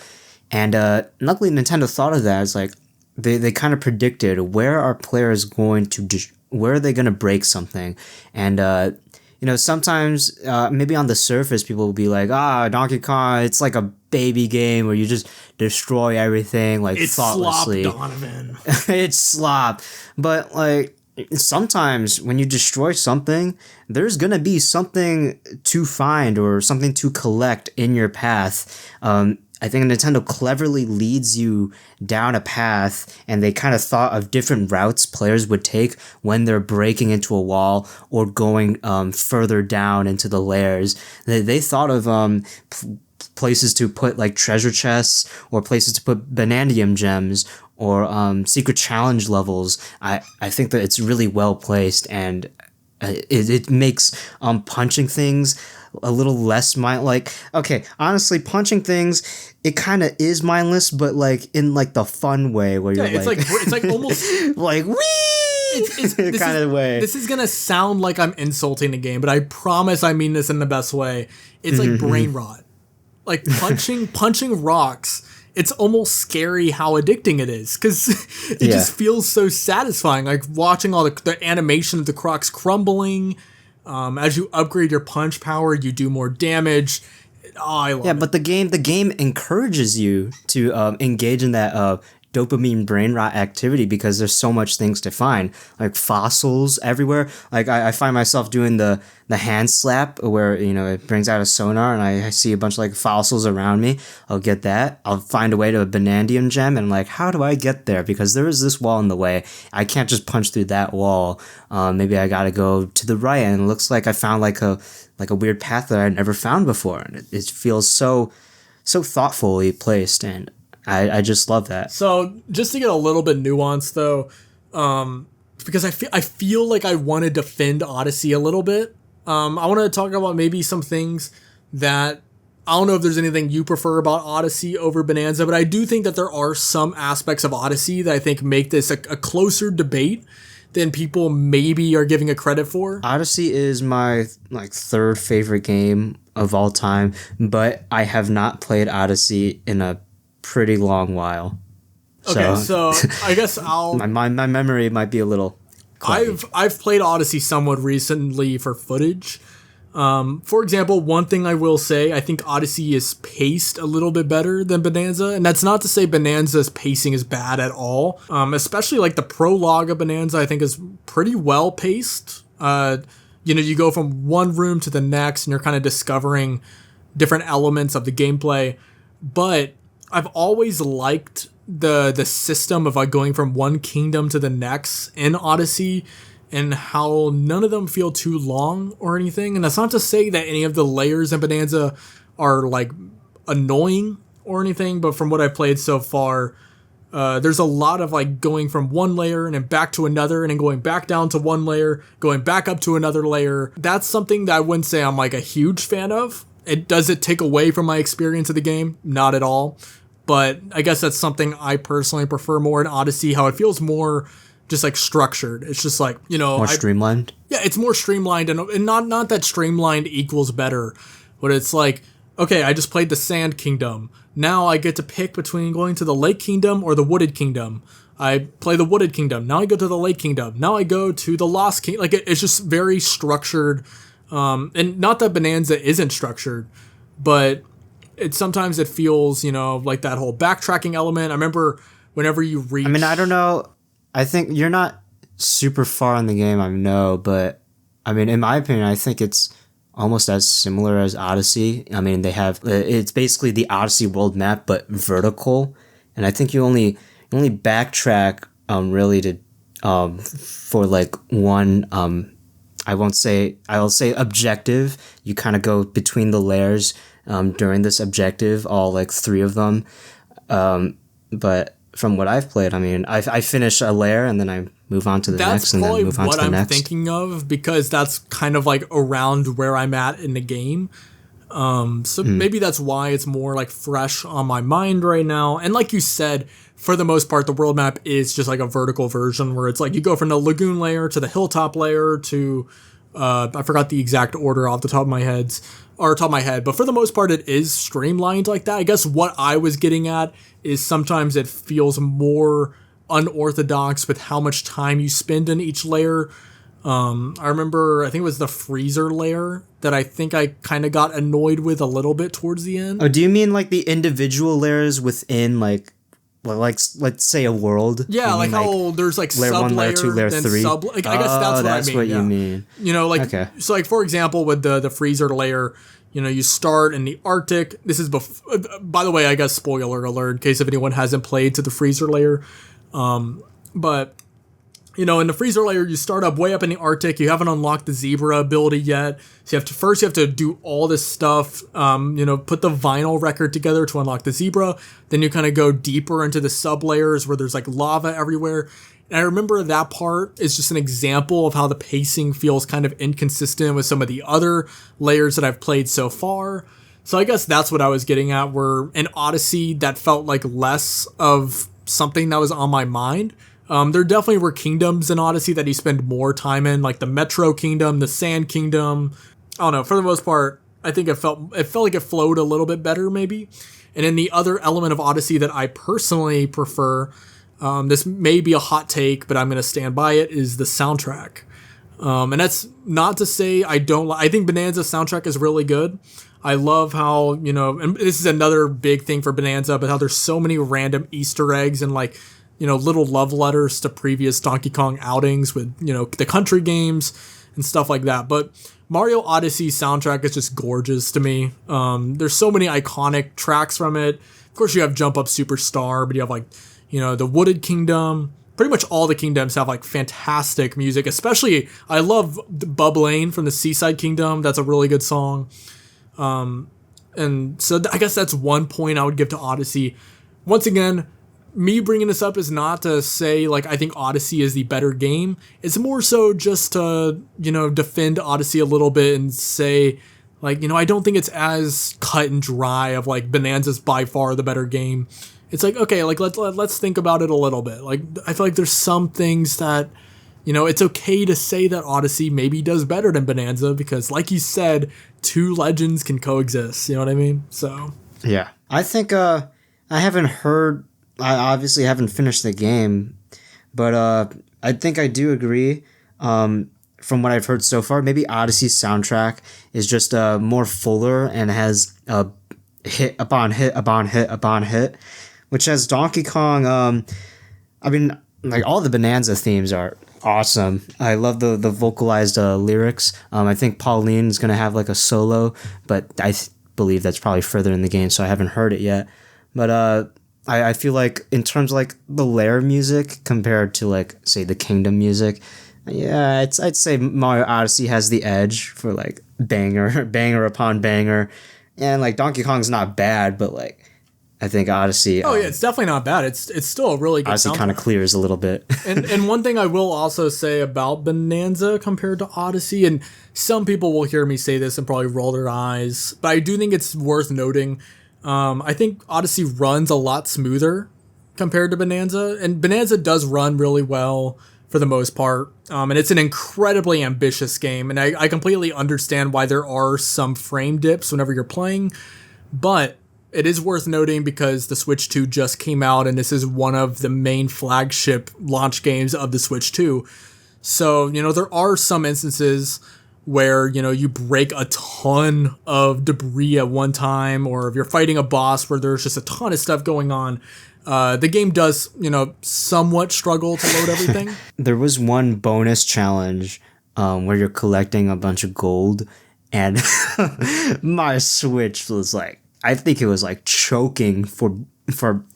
and luckily Nintendo thought of that. It's like they kind of predicted where are players going to where are they going to break something, and you know, sometimes maybe on the surface people will be like, Donkey Kong, it's like a baby game where you just destroy everything like it's thoughtlessly. Slop, Donovan. It's slop. But like sometimes when you destroy something, there's gonna be something to find or something to collect in your path. I think Nintendo cleverly leads you down a path, and they kind of thought of different routes players would take when they're breaking into a wall or going further down into the layers. They thought of places to put like treasure chests, or places to put Bananium gems, or secret challenge levels. I think that it's really well placed, and it makes punching things a little less like, okay, honestly, punching things, it kind of is mindless, but like in like the fun way where you're it's like almost like wee it's kind of way. This is gonna sound like I'm insulting the game, but I promise I mean this in the best way. It's like brain rot. Like punching rocks. It's almost scary how addicting it is, because it just feels so satisfying. Like watching all the animation of the rocks crumbling. As you upgrade your punch power, you do more damage. Oh, I love it. Yeah, but the game encourages you to engage in that dopamine brain rot activity because there's so much things to find, like fossils everywhere. Like I find myself doing the hand slap where, you know, it brings out a sonar and I see a bunch of like fossils around me. I'll get that. I'll find a way to a Banandium gem and like, how do I get there? Because there is this wall in the way. I can't just punch through that wall. Maybe I gotta go to the right, and it looks like I found like a weird path that I'd never found before. And it feels so thoughtfully placed, and I just love that. So just to get a little bit nuanced though, because I feel like I want to defend Odyssey a little bit. I want to talk about maybe some things that I don't know if there's anything you prefer about Odyssey over Bananza, but I do think that there are some aspects of Odyssey that I think make this a closer debate than people maybe are giving it credit for. Odyssey is my like third favorite game of all time, but I have not played Odyssey in a pretty long while. Okay, so I guess I'll my memory might be a little cloudy. I've played Odyssey somewhat recently for footage. For example, one thing I will say, I think Odyssey is paced a little bit better than Bananza, and that's not to say Bananza's pacing is bad at all. Especially like the prologue of Bananza, I think is pretty well paced. You know, you go from one room to the next, and you're kind of discovering different elements of the gameplay. But I've always liked the system of like going from one kingdom to the next in Odyssey, and how none of them feel too long or anything. And that's not to say that any of the layers in Bananza are like annoying or anything, but from what I've played so far, there's a lot of like going from one layer and then back to another, and then going back down to one layer, going back up to another layer. That's something that I wouldn't say I'm like a huge fan of. Does it take away from my experience of the game? Not at all. But I guess that's something I personally prefer more in Odyssey, how it feels more just like structured. It's just like, you know, more streamlined. Yeah, it's more streamlined, and not that streamlined equals better, but it's like, okay, I just played the Sand Kingdom. Now I get to pick between going to the Lake Kingdom or the Wooded Kingdom. I play the Wooded Kingdom. Now I go to the Lake Kingdom. Now I go to the Lost Kingdom. Like it's just very structured. And not that Bananza isn't structured, but sometimes it feels, you know, like that whole backtracking element. I remember whenever you reach... I mean, I don't know. I think you're not super far in the game, I know, but I mean, in my opinion, I think it's almost as similar as Odyssey. I mean, it's basically the Odyssey world map, but vertical. And I think you only backtrack really to for like one I'll say objective. You kind of go between the layers during this objective, all like three of them. But from what I've played, I mean, I finish a layer and then I move on to the next and then move on to the next. That's probably what I'm thinking of, because that's kind of like around where I'm at in the game. So maybe that's why it's more like fresh on my mind right now. And like you said, for the most part, the world map is just like a vertical version where it's like you go from the lagoon layer to the hilltop layer to I forgot the exact order off the top of my head, but for the most part, it is streamlined like that. I guess what I was getting at is sometimes it feels more unorthodox with how much time you spend in each layer. I remember, I think it was the freezer layer that I think I kind of got annoyed with a little bit towards the end. Oh, do you mean like the individual layers within like let's say a world? Yeah, like how there's like layer sub 1, layer 2, layer 3. I guess that's what I mean. What yeah. you mean. You know, like okay. So like for example with the freezer layer, you know, you start in the Arctic. This is by the way, I guess spoiler alert in case if anyone hasn't played to the freezer layer. But You know, in the freezer layer, you start up way up in the Arctic. You haven't unlocked the zebra ability yet. So you have to do all this stuff, you know, put the vinyl record together to unlock the zebra. Then you kind of go deeper into the sub layers where there's like lava everywhere. And I remember that part is just an example of how the pacing feels kind of inconsistent with some of the other layers that I've played so far. So I guess that's what I was getting at, where in Odyssey that felt like less of something that was on my mind. There definitely were kingdoms in Odyssey that you spend more time in, like the Metro Kingdom, the Sand Kingdom. I don't know. For the most part, I think it felt like it flowed a little bit better, maybe. And then the other element of Odyssey that I personally prefer, this may be a hot take, but I'm going to stand by it, is the soundtrack. And that's not to say I don't. I think Bananza's soundtrack is really good. I love how, you know, and this is another big thing for Bananza, but how there's so many random Easter eggs and like, you know, little love letters to previous Donkey Kong outings with, you know, the country games and stuff like that. But Mario Odyssey soundtrack is just gorgeous to me. There's so many iconic tracks from it. Of course, you have Jump Up Superstar, but you have like, you know, the Wooded Kingdom. Pretty much all the kingdoms have like fantastic music. Especially, I love Bub Lane from the Seaside Kingdom. That's a really good song. And so I guess that's one point I would give to Odyssey. Once again, me bringing this up is not to say, like, I think Odyssey is the better game. It's more so just to, you know, defend Odyssey a little bit and say, like, you know, I don't think it's as cut and dry of, like, Bananza's by far the better game. It's like, okay, like, let's think about it a little bit. Like, I feel like there's some things that, you know, it's okay to say that Odyssey maybe does better than Bananza because, like you said, two legends can coexist. You know what I mean? So. Yeah. I think, I obviously haven't finished the game, but I think I do agree. From what I've heard so far, maybe Odyssey's soundtrack is just more fuller and has hit upon hit upon hit upon hit, which has Donkey Kong. I mean, like all the Bananza themes are awesome. I love the vocalized lyrics. I think Pauline's gonna have like a solo, but I believe that's probably further in the game, so I haven't heard it yet. But I feel like in terms of like the layer music compared to like say the Kingdom music, yeah, I'd say Mario Odyssey has the edge for like banger upon banger, and like Donkey Kong's not bad, but like I think Odyssey. Oh yeah, it's definitely not bad. It's still a really good. Odyssey kind of clears a little bit. and one thing I will also say about Bananza compared to Odyssey, and some people will hear me say this and probably roll their eyes, but I do think it's worth noting. I think Odyssey runs a lot smoother compared to Bananza, and Bananza does run really well for the most part. And it's an incredibly ambitious game, and I completely understand why there are some frame dips whenever you're playing, but it is worth noting because the Switch 2 just came out, and this is one of the main flagship launch games of the Switch 2. So, you know, there are some instances where, you know, you break a ton of debris at one time, or if you're fighting a boss where there's just a ton of stuff going on, the game does, you know, somewhat struggle to load everything. There was one bonus challenge where you're collecting a bunch of gold, and my Switch was like, I think it was like choking for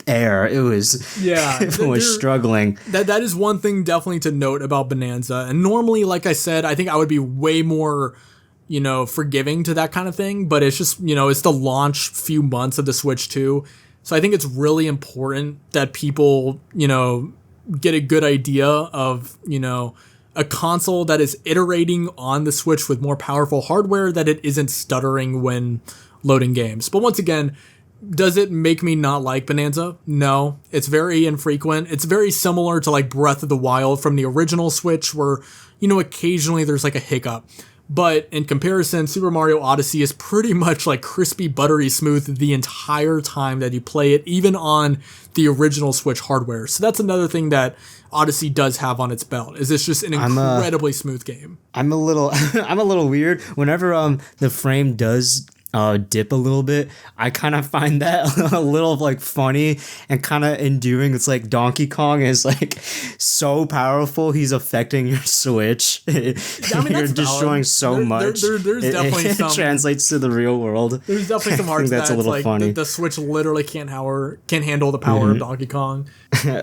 air. It was, yeah, it was struggling. That is one thing definitely to note about Bananza. And normally, like I said, I think I would be way more, you know, forgiving to that kind of thing. But it's just, you know, it's the launch few months of the Switch 2. So I think it's really important that people, you know, get a good idea of, you know, a console that is iterating on the Switch with more powerful hardware, that it isn't stuttering when loading games. But once again, does it make me not like Bananza? No, it's very infrequent. It's very similar to like Breath of the Wild from the original Switch, where, you know, occasionally there's like a hiccup. But in comparison, Super Mario Odyssey is pretty much like crispy, buttery smooth the entire time that you play it, even on the original Switch hardware. So that's another thing that Odyssey does have on its belt, is it's just an incredibly smooth game. I'm a little weird. Whenever the frame does dip a little bit, I kind of find that a little like funny and kind of endearing. It's like Donkey Kong is like so powerful, he's affecting your Switch. You're destroying so much. There's definitely it translates to the real world. There's definitely some parts that's a little like funny. The Switch literally can't handle the power of Donkey Kong.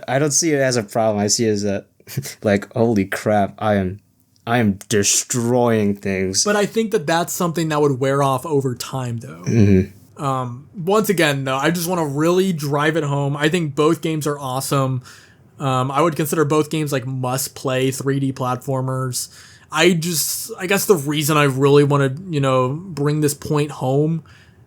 I don't see it as a problem. I see it as that like, holy crap, I am destroying things. But I think that that's something that would wear off over time, though. Once again, though, I just want to really drive it home. I think both games are awesome. I would consider both games like must-play 3D platformers. I guess the reason I really want to, bring this point home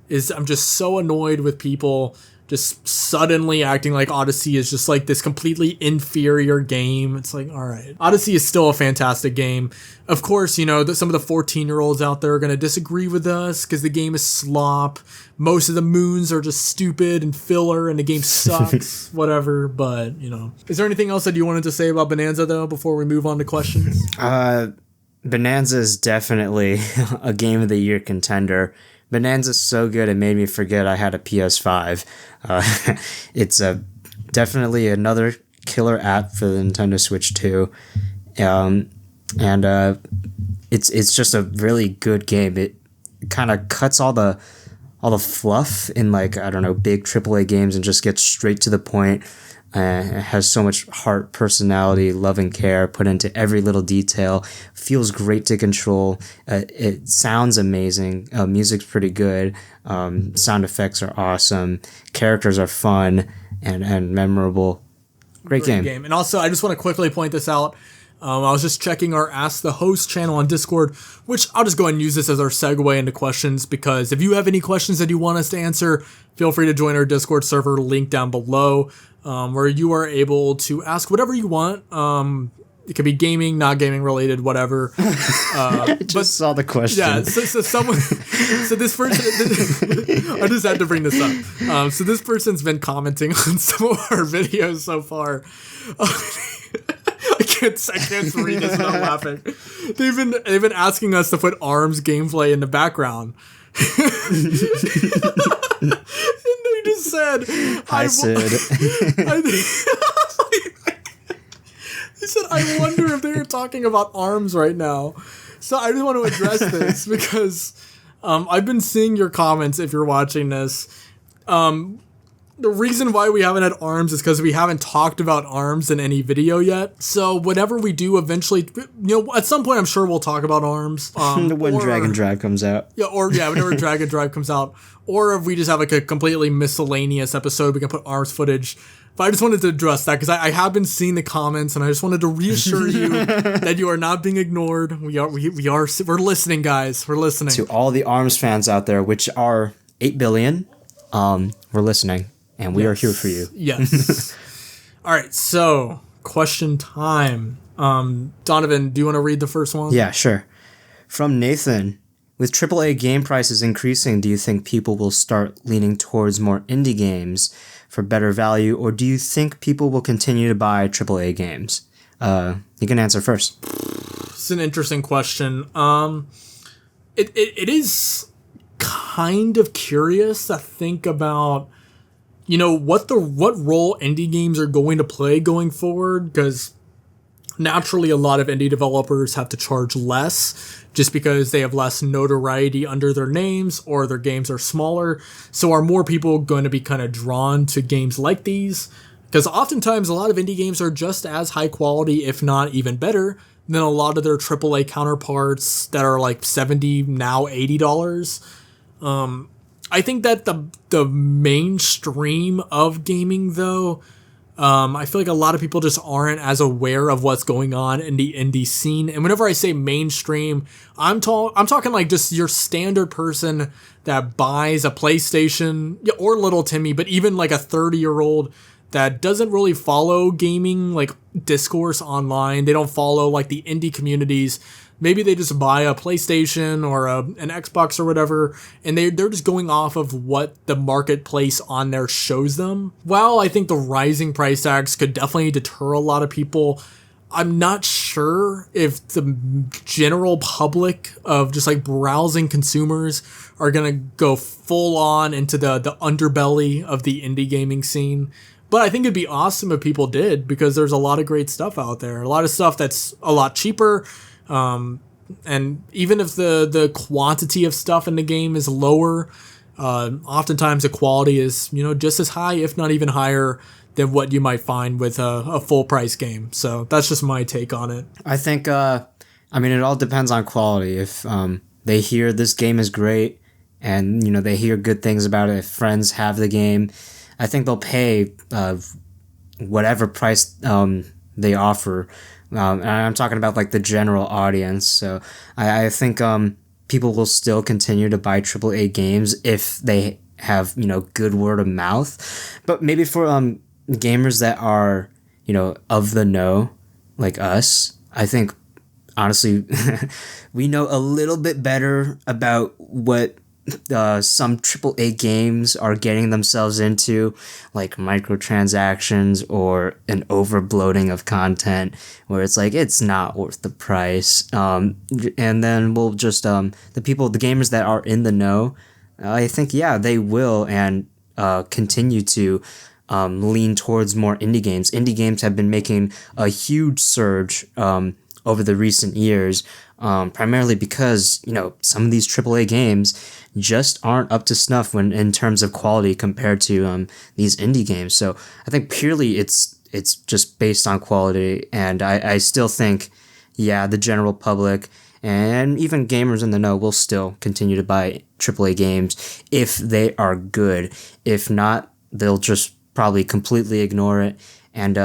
is I'm just so annoyed with people just suddenly acting like Odyssey is just like this completely inferior game. It's like, all right, Odyssey is still a fantastic game. Of course, some of the 14-year-olds out there are going to disagree with us because the game is slop. Most of the moons are just stupid and filler and the game sucks, whatever. But, is there anything else that you wanted to say about Bananza, though, before we move on to questions? Bananza is definitely a Game of the Year contender. Bananza's so good it made me forget I had a PS5. It's definitely another killer app for the Nintendo Switch 2. It's just a really good game. It kind of cuts all the fluff in, like, I don't know, big AAA games and just gets straight to the point. It has so much heart, personality, love, and care put into every little detail. Feels great to control. It sounds amazing. Music's pretty good. Sound effects are awesome. Characters are fun and memorable. Great game. And also, I just want to quickly point this out. I was just checking our Ask the Host channel on Discord, which I'll just go ahead and use this as our segue into questions, because if you have any questions that you want us to answer, feel free to join our Discord server, link down below, where you are able to ask whatever you want. It could be gaming, not gaming related, whatever. I just saw the question. Yeah, so this person, I just had to bring this up. So this person's been commenting on some of our videos so far. I can't read this without laughing. They've been asking us to put ARMS gameplay in the background. And they just said, Hi, Sid. They said, I wonder if they're talking about ARMS right now. So I just want to address this because I've been seeing your comments if you're watching this. The reason why we haven't had ARMS is because we haven't talked about ARMS in any video yet. So whenever we do eventually, at some point I'm sure we'll talk about ARMS. When Dragon Drive comes out. Whenever Dragon Drive comes out. Or if we just have like a completely miscellaneous episode, we can put ARMS footage. But I just wanted to address that because I have been seeing the comments and I just wanted to reassure you that you are not being ignored. We're listening, guys. We're listening. To all the ARMS fans out there, which are 8 billion, we're listening. And we are here for you. Yes. All right, so question time. Donovan, do you want to read the first one? Yeah, sure. From Nathan. With AAA game prices increasing, do you think people will start leaning towards more indie games for better value, or do you think people will continue to buy AAA games? You can answer first. It's an interesting question. It is kind of curious to think about, what role indie games are going to play going forward, because naturally a lot of indie developers have to charge less just because they have less notoriety under their names or their games are smaller. So are more people going to be kind of drawn to games like these? Because oftentimes a lot of indie games are just as high quality, if not even better, than a lot of their AAA counterparts that are like $70, now $80. I think that the mainstream of gaming, though, I feel like a lot of people just aren't as aware of what's going on in the indie scene. And whenever I say mainstream, I'm talking like just your standard person that buys a PlayStation, or little Timmy, but even like a 30-year-old that doesn't really follow gaming like discourse online. They don't follow like the indie communities. Maybe they just buy a PlayStation or an Xbox or whatever, and they're just going off of what the marketplace on there shows them. While I think the rising price tags could definitely deter a lot of people, I'm not sure if the general public of just like browsing consumers are going to go full on into the underbelly of the indie gaming scene. But I think it'd be awesome if people did, because there's a lot of great stuff out there. A lot of stuff that's a lot cheaper. And even if the quantity of stuff in the game is lower, Oftentimes the quality is, just as high, if not even higher than what you might find with a full price game. So that's just my take on it. I think, it all depends on quality. If they hear this game is great and, they hear good things about it, if friends have the game, I think they'll pay whatever price they offer. And I'm talking about like the general audience. So I think people will still continue to buy AAA games if they have, good word of mouth. But maybe for gamers that are, of the know, like us, I think, honestly, we know a little bit better about what some AAA games are getting themselves into, like microtransactions or an overbloating of content where it's like it's not worth the price. And then we'll just the gamers that are in the know, I think they will and continue to lean towards more indie games. Indie games have been making a huge surge over the recent years, primarily because some of these AAA games just aren't up to snuff in terms of quality compared to these indie games. So I think purely it's just based on quality, and I still think the general public and even gamers in the know will still continue to buy AAA games if they are good. If not, they'll just probably completely ignore it. And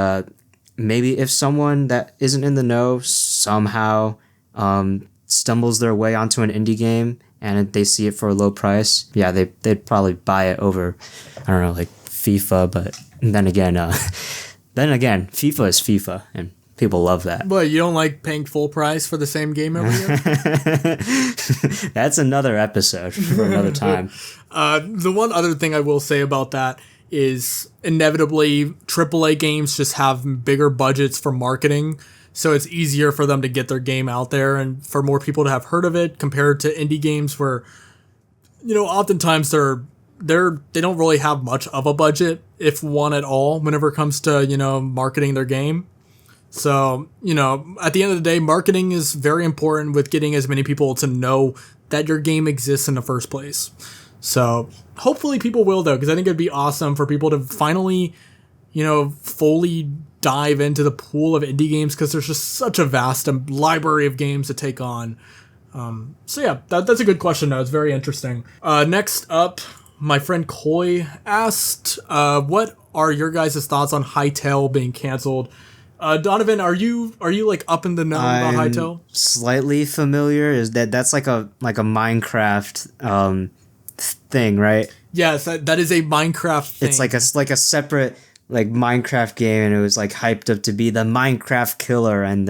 maybe if someone that isn't in the know somehow stumbles their way onto an indie game and they see it for a low price, they'd probably buy it over, I don't know, like FIFA. But then again, FIFA is FIFA, and people love that. But you don't like paying full price for the same game every year? That's another episode for another time. The one other thing I will say about that is inevitably AAA games just have bigger budgets for marketing. So it's easier for them to get their game out there and for more people to have heard of it compared to indie games where, oftentimes they don't really have much of a budget, if one at all, whenever it comes to, marketing their game. So, at the end of the day, marketing is very important with getting as many people to know that your game exists in the first place. So hopefully people will, though, because I think it'd be awesome for people to finally, fully dive into the pool of indie games, because there's just such a vast library of games to take on. That's a good question, though. It's very interesting. Next up, my friend Coy asked, what are your guys' thoughts on Hytale being canceled? Donovan, are you like up in the know about Hytale? Slightly familiar. That's like a Minecraft thing, right? Yes, that is a Minecraft thing. It's like a separate like Minecraft game, and it was like hyped up to be the Minecraft killer, and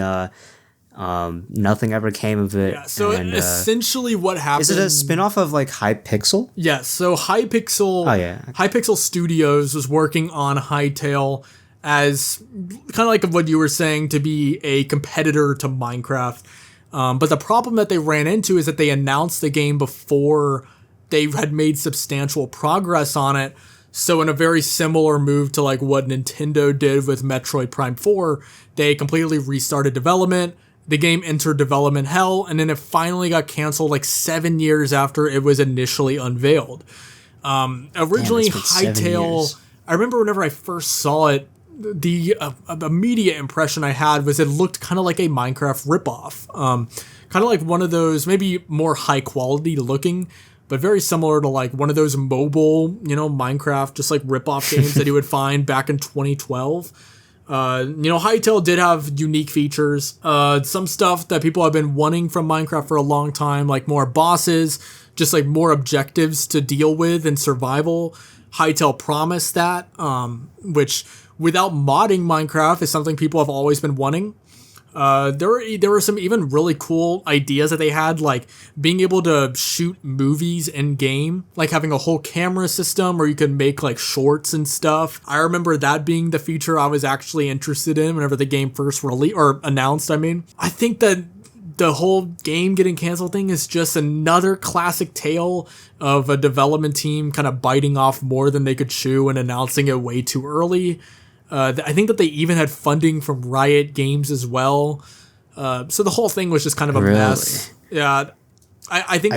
nothing ever came of it. Yeah, so essentially what happened... Is it a spin-off of like Hypixel? Yes, so Hypixel Studios was working on Hytale as kind of like what you were saying, to be a competitor to Minecraft. But the problem that they ran into is that they announced the game before they had made substantial progress on it. So in a very similar move to like what Nintendo did with Metroid Prime 4, they completely restarted development. The game entered development hell, and then it finally got canceled like 7 years after it was initially unveiled. Originally, Hytale, I remember whenever I first saw it, the immediate impression I had was it looked kind of like a Minecraft ripoff. Kind of like one of those, maybe more high quality looking, but very similar to like one of those mobile, Minecraft, just like ripoff games that you would find back in 2012. Hytale did have unique features, some stuff that people have been wanting from Minecraft for a long time, like more bosses, just like more objectives to deal with in survival. Hytale promised that, which without modding Minecraft is something people have always been wanting. There were some even really cool ideas that they had, like being able to shoot movies in game, like having a whole camera system where you could make like shorts and stuff. I remember that being the feature I was actually interested in whenever the game first released or announced. I think that the whole game getting canceled thing is just another classic tale of a development team kind of biting off more than they could chew and announcing it way too early. I think that they even had funding from Riot Games as well. So the whole thing was just kind of a mess. Yeah, I think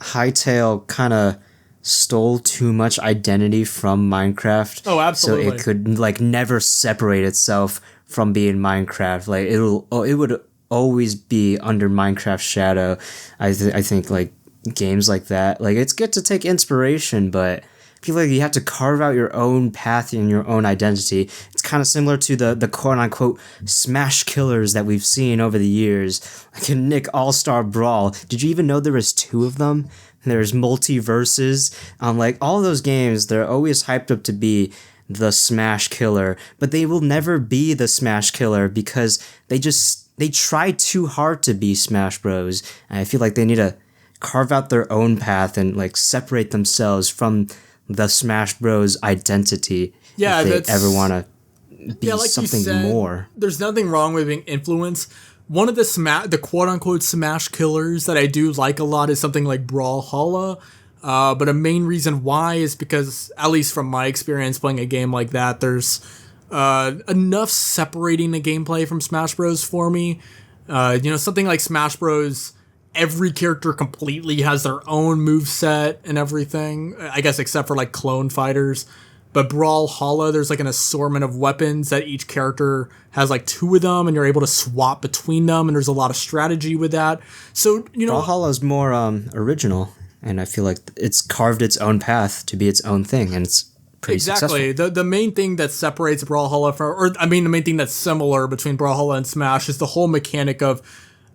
Hytale kind of stole too much identity from Minecraft. Oh, absolutely. So it could like never separate itself from being Minecraft. Like it would always be under Minecraft's shadow. I think like games like that, like it's good to take inspiration, but I feel like you have to carve out your own path and your own identity. It's kind of similar to the quote unquote smash killers that we've seen over the years, like in Nick All-Star Brawl. Did you even know there was 2 of them? There's multiverses. Like all those games, they're always hyped up to be the smash killer, but they will never be the smash killer because they try too hard to be Smash Bros. And I feel like they need to carve out their own path and like separate themselves from the Smash Bros. Identity. Yeah, if they ever want to be like something you said, more. There's nothing wrong with being influenced. One of the quote unquote smash killers that I do like a lot is something like Brawlhalla. But a main reason why is because, at least from my experience playing a game like that, there's enough separating the gameplay from Smash Bros. For me. Something like Smash Bros. Every character completely has their own moveset and everything, I guess except for like clone fighters. But Brawlhalla, there's like an assortment of weapons that each character has like 2 of them, and you're able to swap between them, and there's a lot of strategy with that. So, Brawlhalla is more original, and I feel like it's carved its own path to be its own thing, and it's pretty exactly successful. the main thing that separates Brawlhalla the main thing that's similar between Brawlhalla and Smash is the whole mechanic of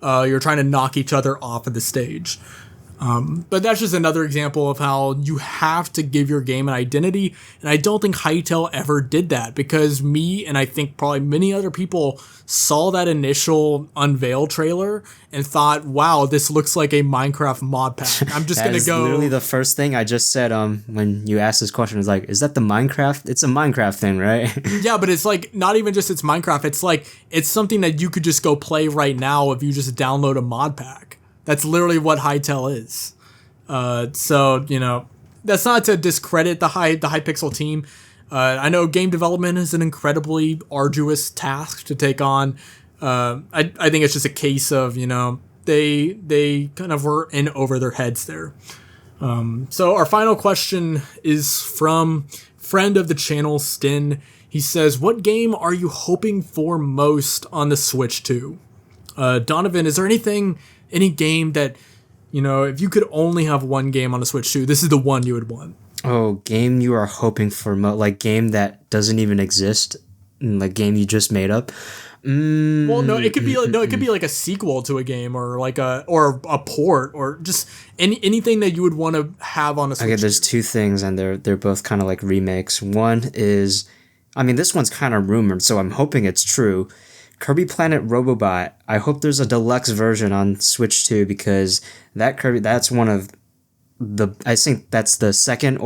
you're trying to knock each other off of the stage. But that's just another example of how you have to give your game an identity, and I don't think Hytale ever did that, because me and I think probably many other people saw that initial unveil trailer and thought, wow, this looks like a Minecraft mod pack. I'm just gonna go. Literally the first thing I just said when you asked this question is like, is that the Minecraft? It's a Minecraft thing, right? Yeah, but it's like not even just it's Minecraft. It's like it's something that you could just go play right now if you just download a mod pack. That's literally what Hytale is. So, that's not to discredit the Hypixel team. I know game development is an incredibly arduous task to take on. I think it's just a case of, they kind of were in over their heads there. So our final question is from friend of the channel, Stin. He says, what game are you hoping for most on the Switch 2? Donovan, is there any game that, if you could only have one game on the Switch 2, this is the one you would want? Oh, game you are hoping for, like game that doesn't even exist, like game you just made up. Well, no, it could be like a sequel to a game, or like a port, or just anything that you would want to have on a Switch. Okay, there's 2 things, and they're both kind of like remakes. One is, this one's kind of rumored, so I'm hoping it's true. Kirby Planet Robobot. I hope there's a deluxe version on Switch 2, because that's one of I think that's the second,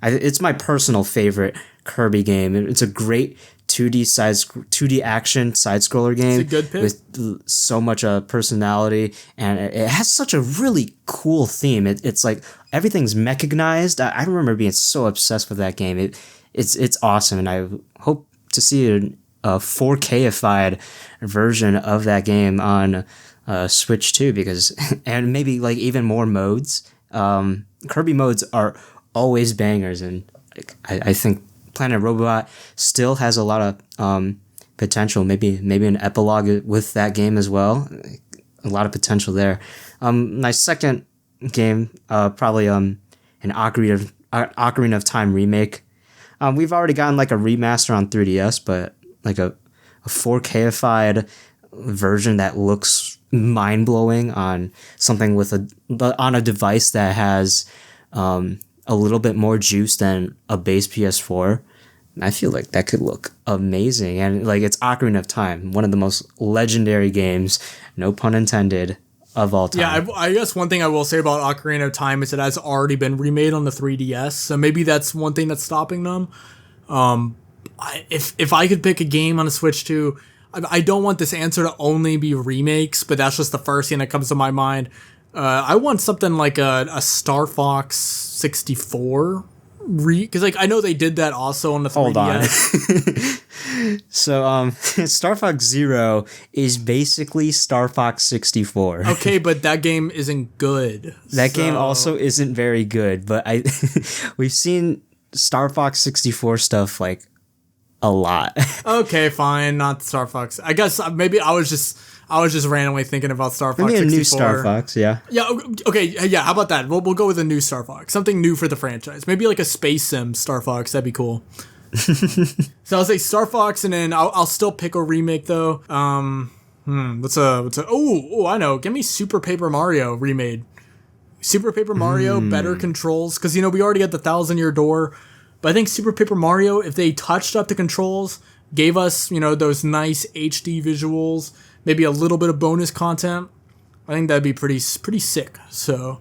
it's my personal favorite Kirby game. It's a great 2D action side scroller game. It's a good pick. With so much personality, and it has such a really cool theme. It's like everything's mechanized. I remember being so obsessed with that game. It's awesome, and I hope to see a 4K-ified version of that game on Switch 2, because and maybe like even more modes. Kirby modes are always bangers, and I think Planet Robot still has a lot of potential. Maybe an epilogue with that game as well. A lot of potential there. My second game, probably an Ocarina of Time remake. We've already gotten like a remaster on 3DS, but like a 4K-ified version that looks mind-blowing on something on a device that has a little bit more juice than a base PS4. I feel like that could look amazing. And like, it's Ocarina of Time, one of the most legendary games, no pun intended, of all time. Yeah, I guess one thing I will say about Ocarina of Time is it has already been remade on the 3DS, so maybe that's one thing that's stopping them. If I could pick a game on a Switch 2, I don't want this answer to only be remakes, but that's just the first thing that comes to my mind. I want something like a Star Fox 64 because like I know they did that also on the 3DS. Hold on. So Star Fox Zero is basically Star Fox 64. Okay, but that game isn't good. That game also isn't very good, but we've seen Star Fox 64 stuff like a lot. Okay, fine, not Star Fox. I guess maybe I was just randomly thinking about Star Fox 64. Maybe a new Star Fox, yeah. Yeah, okay, yeah, how about that? We'll go with a new Star Fox. Something new for the franchise. Maybe like a Space Sim Star Fox. That'd be cool. So I'll say Star Fox, and then I'll still pick a remake though. What's a I know. Give me Super Paper Mario remade. Super Paper Mario, better controls, because we already got the 1,000-Year Door. But I think Super Paper Mario, if they touched up the controls, gave us, those nice HD visuals, maybe a little bit of bonus content, I think that'd be pretty sick. So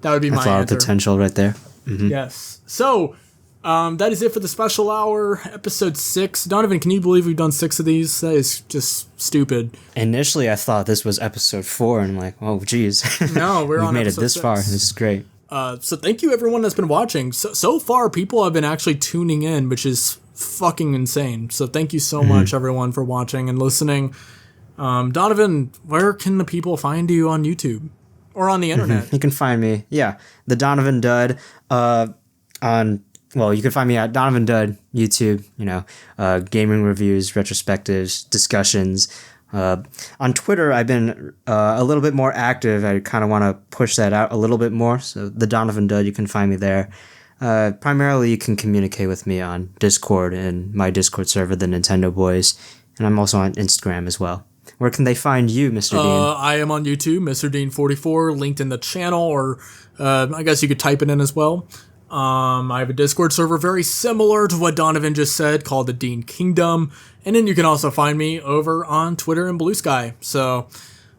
that would be my answer. That's a lot of potential right there. Mm-hmm. Yes. So that is it for the special hour, episode 6. Donovan, can you believe we've done 6 of these? That is just stupid. Initially, I thought this was episode 4, and I'm like, oh, geez. No, we're on made it episode this 6. far. This is great. So thank you everyone that's been watching. So far, people have been actually tuning in, which is fucking insane. So thank you so much, everyone, for watching and listening. Donovan, where can the people find you on YouTube or on the internet? You can find me, the DonovanDud, you can find me at DonovanDud, YouTube, gaming reviews, retrospectives, discussions. On Twitter, I've been a little bit more active. I kind of want to push that out a little bit more. So the DonovanDud, you can find me there. Primarily, you can communicate with me on Discord and my Discord server, the Nintendo Boys. And I'm also on Instagram as well. Where can they find you, MrDean? I am on YouTube, MrDean44, linked in the channel, or I guess you could type it in as well. I have a Discord server very similar to what Donovan just said, called the Dean Kingdom. And then you can also find me over on Twitter and Blue Sky. So,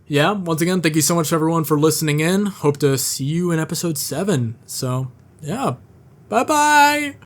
yeah, once again, thank you so much, everyone, for listening in. Hope to see you in episode 7. So, yeah, bye-bye!